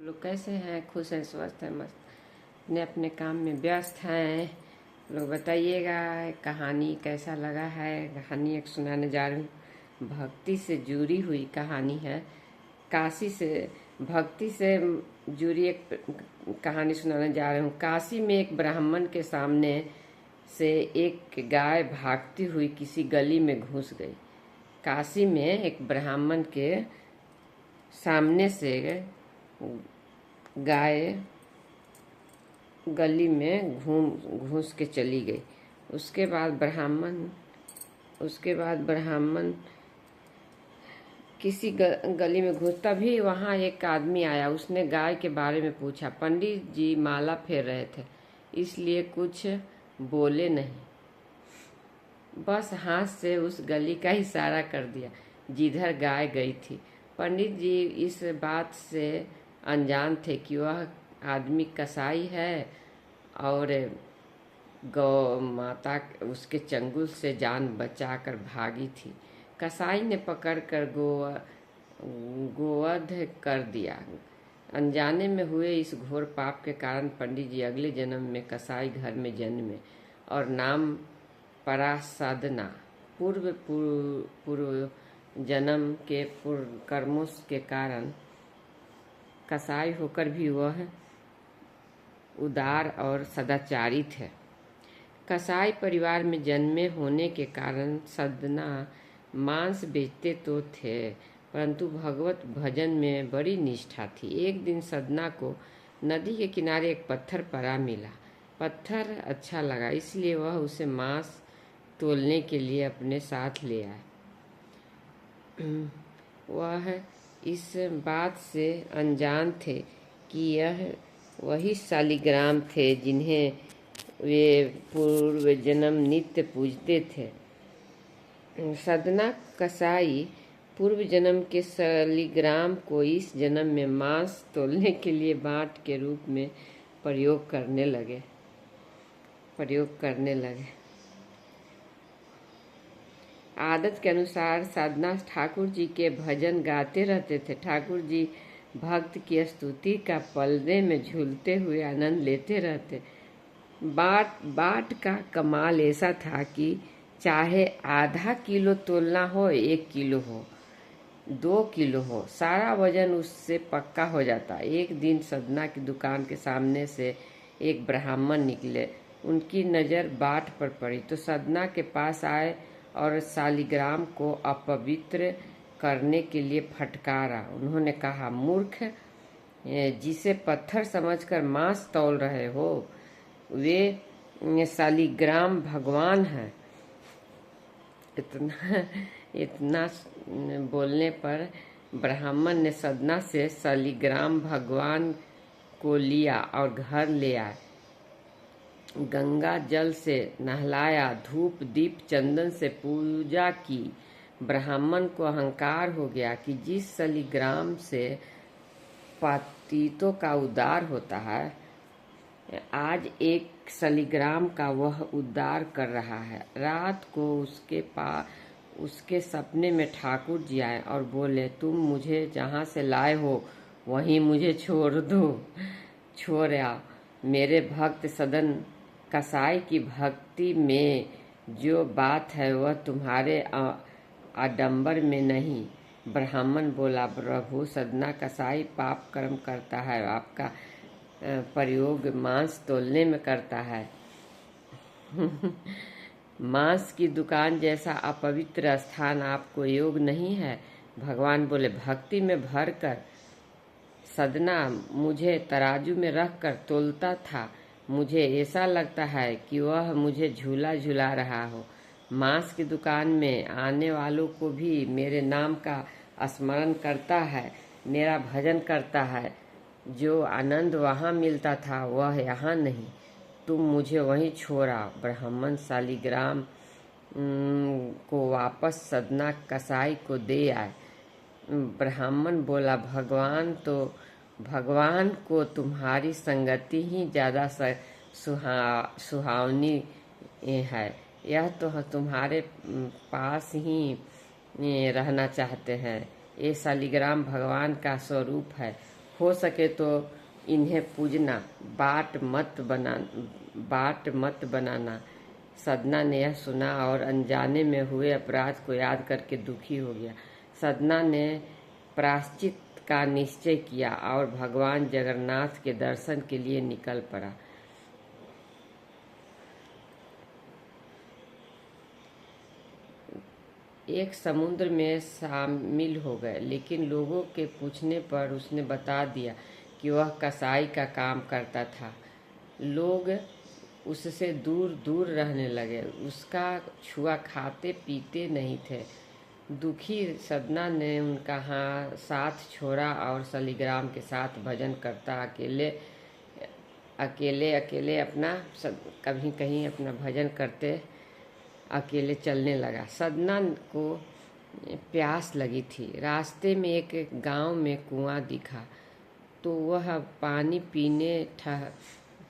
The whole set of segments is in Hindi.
लोग कैसे हैं? खुश हैं, स्वस्थ हैं, मस्त अपने अपने काम में व्यस्त हैं। लोग बताइएगा कहानी कैसा लगा है। कहानी एक सुनाने जा रही हूँ। भक्ति से जुड़ी हुई कहानी है। काशी से भक्ति से जुड़ी एक कहानी सुनाने जा रही हूँ। काशी में एक ब्राह्मण के सामने से एक गाय भागती हुई किसी गली में घुस गई। काशी में एक ब्राह्मण के सामने से गाय गली में घुस के चली गई। उसके बाद ब्राह्मण किसी गली में घुस, तभी वहाँ एक आदमी आया। उसने गाय के बारे में पूछा। पंडित जी माला फेर रहे थे, इसलिए कुछ बोले नहीं, बस हाथ से उस गली का इशारा कर दिया जिधर गाय गई थी। पंडित जी इस बात से अनजान थे कि वह आदमी कसाई है और गौ माता उसके चंगुल से जान बचाकर भागी थी। कसाई ने पकड़कर गोवध कर दिया। अनजाने में हुए इस घोर पाप के कारण पंडित जी अगले जन्म में कसाई घर में जन्मे और नाम परा साधना। पूर्व जन्म के पूर्व कर्मों के कारण कसाई होकर भी वह उदार और सदाचारी थे। कसाई परिवार में जन्मे होने के कारण सदना मांस बेचते तो थे, परंतु भगवत भजन में बड़ी निष्ठा थी। एक दिन सदना को नदी के किनारे एक पत्थर पड़ा मिला। पत्थर अच्छा लगा, इसलिए वह उसे मांस तोलने के लिए अपने साथ ले आए। वह इस बात से अनजान थे कि यह वही शालिग्राम थे जिन्हें वे पूर्व जन्म नित्य पूजते थे। सदना कसाई पूर्व जन्म के शालिग्राम को इस जन्म में मांस तोलने के लिए बाट के रूप में प्रयोग करने लगे। आदत के अनुसार साधना ठाकुर जी के भजन गाते रहते थे। ठाकुर जी भक्त की स्तुति का पलड़े में झूलते हुए आनंद लेते रहते। बाट का कमाल ऐसा था कि चाहे आधा किलो तोलना हो, 1 किलो हो, 2 किलो हो, सारा वजन उससे पक्का हो जाता। एक दिन सदना की दुकान के सामने से एक ब्राह्मण निकले। उनकी नज़र बाट पर पड़ी तो सदना के पास आए और शालिग्राम को अपवित्र करने के लिए फटकारा। उन्होंने कहा, मूर्ख, जिसे पत्थर समझकर मांस तौल रहे हो, वे शालिग्राम भगवान हैं। इतना बोलने पर ब्राह्मण ने सदना से शालिग्राम भगवान को लिया और घर ले आए। गंगा जल से नहलाया, धूप दीप चंदन से पूजा की। ब्राह्मण को अहंकार हो गया कि जिस शालिग्राम से पतितों का उद्धार होता है, आज एक शालिग्राम का वह उद्धार कर रहा है। रात को उसके सपने में ठाकुर जी आए और बोले, तुम मुझे जहाँ से लाए हो वहीं मुझे छोड़ आ। मेरे भक्त सदन कसाई की भक्ति में जो बात है वह तुम्हारे आडंबर में नहीं। ब्राह्मण बोला, प्रभु, सदना कसाई पाप कर्म करता है, आपका प्रयोग मांस तोलने में करता है। मांस की दुकान जैसा अपवित्र स्थान आपको योग नहीं है। भगवान बोले, भक्ति में भर कर सदना मुझे तराजू में रख कर तोलता था। मुझे ऐसा लगता है कि वह मुझे झूला झुला रहा हो। मांस की दुकान में आने वालों को भी मेरे नाम का स्मरण करता है, मेरा भजन करता है। जो आनंद वहाँ मिलता था वह यहाँ नहीं। तुम मुझे वहीं छोड़ा। ब्राह्मण शालिग्राम को वापस सदना कसाई को दे आए। ब्राह्मण बोला, भगवान को तुम्हारी संगति ही ज़्यादा सुहावनी है। यह तो तुम्हारे पास ही रहना चाहते हैं। ये शालिग्राम भगवान का स्वरूप है। हो सके तो इन्हें पूजना, बाट मत बनाना। सदना ने यह सुना और अनजाने में हुए अपराध को याद करके दुखी हो गया। सदना ने प्रायश्चित का निश्चय किया और भगवान जगन्नाथ के दर्शन के लिए निकल पड़ा। एक समुद्र में शामिल हो गए, लेकिन लोगों के पूछने पर उसने बता दिया कि वह कसाई का काम करता था। लोग उससे दूर दूर रहने लगे, उसका छुआ खाते पीते नहीं थे। दुखी सदना ने उनका साथ छोड़ा और शालिग्राम के साथ भजन करता अकेले अपना कभी कहीं अपना भजन करते अकेले चलने लगा। सदना को प्यास लगी थी। रास्ते में एक गांव में कुआं दिखा तो वह पानी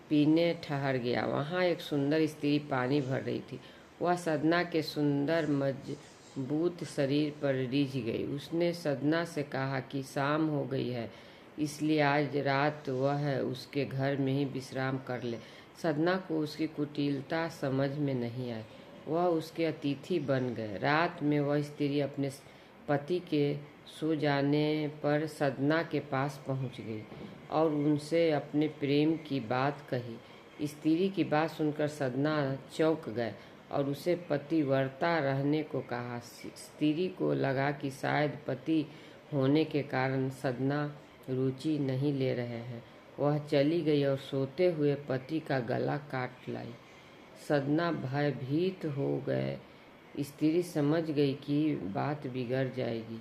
पीने ठहर गया। वहाँ एक सुंदर स्त्री पानी भर रही थी। वह सदना के सुंदर मजबूत शरीर पर रिझ गई। उसने सदना से कहा कि शाम हो गई है, इसलिए आज रात वह उसके घर में ही विश्राम कर ले। सदना को उसकी कुटिलता समझ में नहीं आई। वह उसके अतिथि बन गए। रात में वह स्त्री अपने पति के सो जाने पर सदना के पास पहुंच गई और उनसे अपने प्रेम की बात कही। स्त्री की बात सुनकर सदना चौंक गए और उसे पतिव्रता रहने को कहा। स्त्री को लगा कि शायद पति होने के कारण सदना रुचि नहीं ले रहे हैं। वह चली गई और सोते हुए पति का गला काट लाई। सदना भयभीत हो गए। स्त्री समझ गई कि बात बिगड़ जाएगी,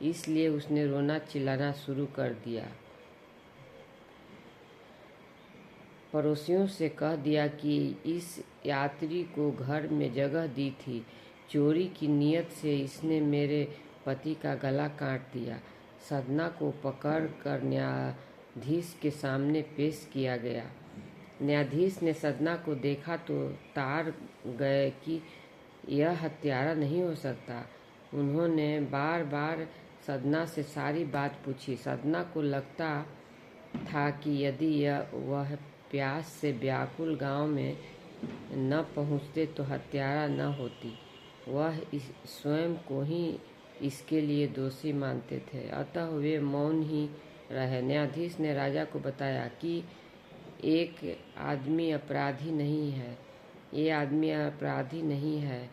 इसलिए उसने रोना चिल्लाना शुरू कर दिया। पड़ोसियों से कह दिया कि इस यात्री को घर में जगह दी थी, चोरी की नीयत से इसने मेरे पति का गला काट दिया। सदना को पकड़ कर न्यायाधीश के सामने पेश किया गया। न्यायाधीश ने सदना को देखा तो तार गए कि यह हत्यारा नहीं हो सकता। उन्होंने बार बार सदना से सारी बात पूछी। सदना को लगता था कि यदि वह प्यास से व्याकुल गांव में न पहुंचते तो हत्यारा न होती। वह स्वयं को ही इसके लिए दोषी मानते थे, अतः वे मौन ही रहे। न्यायाधीश ने राजा को बताया कि एक आदमी अपराधी नहीं है,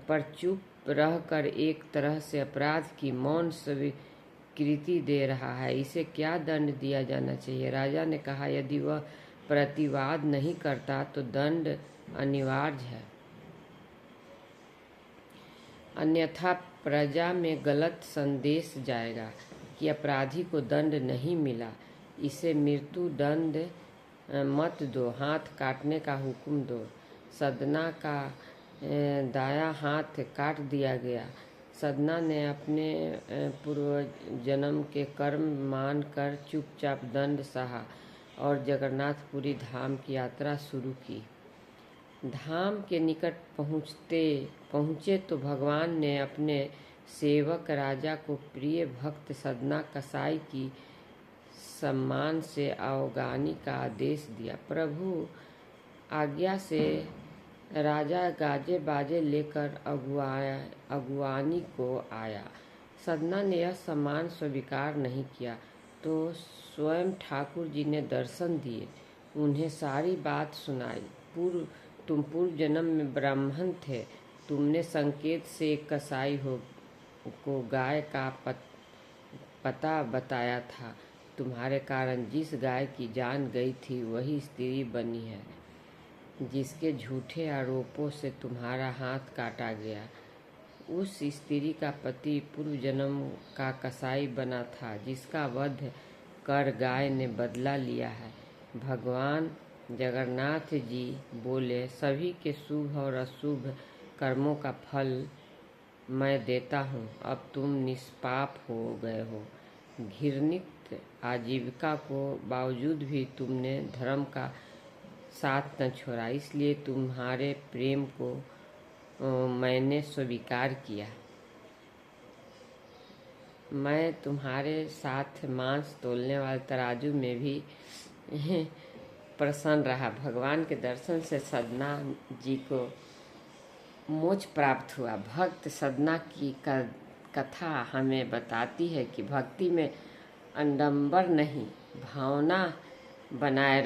पर चुप रहकर एक तरह से अपराध की मौन स्वीकृति दे रहा है। इसे क्या दंड दिया जाना चाहिए? राजा ने कहा, यदि वह प्रतिवाद नहीं करता तो दंड अनिवार्य है, अन्यथा प्रजा में गलत संदेश जाएगा कि अपराधी को दंड नहीं मिला। इसे मृत्यु दंड मत दो, हाथ काटने का हुक्म दो। सदना का दायां हाथ काट दिया गया। सदना ने अपने पूर्व जन्म के कर्म मान कर चुपचाप दंड सहा और जगन्नाथपुरी धाम की यात्रा शुरू की। धाम के निकट पहुँचे तो भगवान ने अपने सेवक राजा को प्रिय भक्त सदना कसाई की सम्मान से अवगानी का आदेश दिया। प्रभु आज्ञा से राजा गाजे बाजे लेकर अगुवानी को आया। सदना ने यह सम्मान स्वीकार नहीं किया तो स्वयं ठाकुर जी ने दर्शन दिए, उन्हें सारी बात सुनाई। तुम पूर्व जन्म में ब्राह्मण थे। तुमने संकेत से एक कसाई को गाय का पता बताया था। तुम्हारे कारण जिस गाय की जान गई थी वही स्त्री बनी है जिसके झूठे आरोपों से तुम्हारा हाथ काटा गया। उस स्त्री का पति पूर्व जन्म का कसाई बना था, जिसका वध कर गाय ने बदला लिया है। भगवान जगन्नाथ जी बोले, सभी के शुभ और अशुभ कर्मों का फल मैं देता हूँ। अब तुम निष्पाप हो गए हो। घृणित आजीविका को बावजूद भी तुमने धर्म का साथ न छोड़ा, इसलिए तुम्हारे प्रेम को मैंने स्वीकार किया। मैं तुम्हारे साथ मांस तोलने वाले तराजू में भी प्रसन्न रहा। भगवान के दर्शन से सदना जी को मोक्ष प्राप्त हुआ। भक्त सदना की कथा हमें बताती है कि भक्ति में आडंबर नहीं, भावना बनाए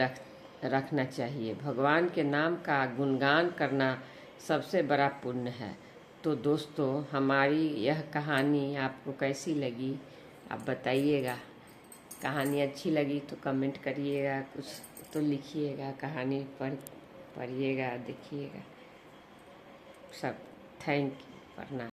रखना चाहिए। भगवान के नाम का गुणगान करना सबसे बड़ा पुण्य है। तो दोस्तों, हमारी यह कहानी आपको कैसी लगी आप बताइएगा। कहानी अच्छी लगी तो कमेंट करिएगा, कुछ तो लिखिएगा। कहानी पढ़िएगा, देखिएगा सब। Thank you. प्रणाम।